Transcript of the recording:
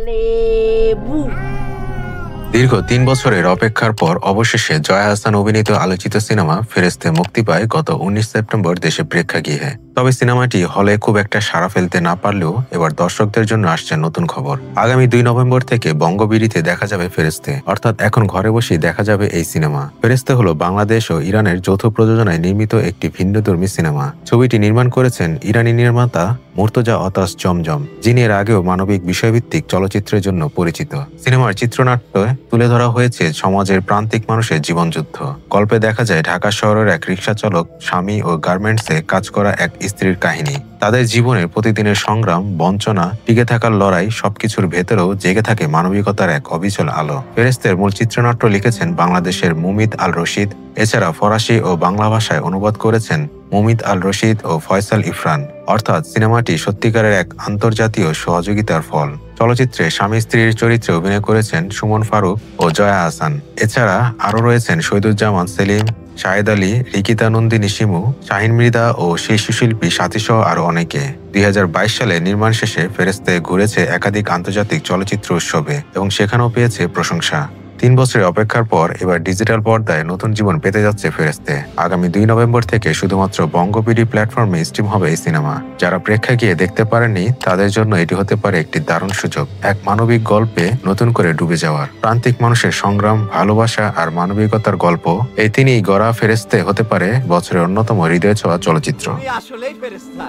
লেবু। দীর্ঘ ৩ বছরের অপেক্ষার পর অবশেষে জয়া আহসান অভিনীত আলোচিত সিনেমা ফেরেশতে মুক্তি পায় গত ১৯ সেপ্টেম্বর দেশে প্রেক্ষাগৃহে। তবে সিনেমাটি হলে খুব একটা সাড়া ফেলতে না পারলেও এবার দর্শকদের জন্য আসছে নতুন খবর। আগামী ২ নভেম্বর থেকে বঙ্গবিডিতে দেখা যাবে ফেরেশতে, অর্থাৎ এখন ঘরে বসেই দেখা যাবে এই সিনেমা। ফেরেশতে হলো বাংলাদেশ ও ইরানের যৌথ প্রযোজনায় নির্মিত একটি ভিন্নধর্মী সিনেমা। ছবিটি নির্মাণ করেছেন ইরানি নির্মাতা মুর্তজা অতাস জমজম, যিনি এর আগেও মানবিক বিষয়ভিত্তিক চলচ্চিত্রের জন্য পরিচিত। সিনেমার চিত্রনাট্যে তুলে ধরা হয়েছে সমাজের প্রান্তিক মানুষের জীবনযুদ্ধ। গল্পে দেখা যায় ঢাকা শহরের এক রিকশা চালক, স্বামী ও গার্মেন্টসে কাজ করা এক স্ত্রীর কাহিনী। তাদের জীবনের প্রতিদিনের সংগ্রাম, বঞ্চনা, টিকে থাকার লড়াই, সবকিছুর ভেতরেও জেগে থাকে মানবিকতার এক অবিচল আলো। ফেরেশতের মূল চিত্রনাট্য লিখেছেন বাংলাদেশের মুমিত আল রশিদ। এছাড়া ফরাসি ও বাংলা ভাষায় অনুবাদ করেছেন মুমিত আল রশিদ ও ফয়সাল ইরফান। অর্থাৎ সিনেমাটি সত্যিকারের এক আন্তর্জাতীয় সহযোগিতার ফল। চলচ্চিত্রে স্বামী স্ত্রীর চরিত্রে অভিনয় করেছেন সুমন ফারুক ও জয়া আহসান। এছাড়া আরও রয়েছেন শহীদুজ্জামান সেলিম, শাহেদ আলী, রিকিতা নন্দিনী শিমু, শাহিন মৃধা ও শিশুশিল্পী সাথীসহ আরও অনেকে। ২০২২ সালে নির্মাণ শেষে ফেরেশতে ঘুরেছে একাধিক আন্তর্জাতিক চলচ্চিত্র উৎসবে এবং সেখানেও পেয়েছে প্রশংসা। ৩ বছরের অপেক্ষার পর এবার ডিজিটাল পর্দায় নতুন জীবন পেতে যাচ্ছে ফেরেশতে। আগামী ২ নভেম্বর থেকে শুধুমাত্র বঙ্গবিডি প্ল্যাটফর্মে স্ট্রিম হবে এই সিনেমা। যারা প্রেক্ষাগৃহে দেখতে পারেননি তাদের জন্য এটি হতে পারে একটি দারুণ সুযোগ, এক মানবিক গল্পে নতুন করে ডুবে যাওয়ার। প্রান্তিক মানুষের সংগ্রাম, ভালোবাসা আর মানবিকতার গল্প এই তিনই গড়া ফেরেশতে হতে পারে বছরের অন্যতম হৃদয় ছোঁয়া চলচ্চিত্র। আসলেই ফেরেশতা।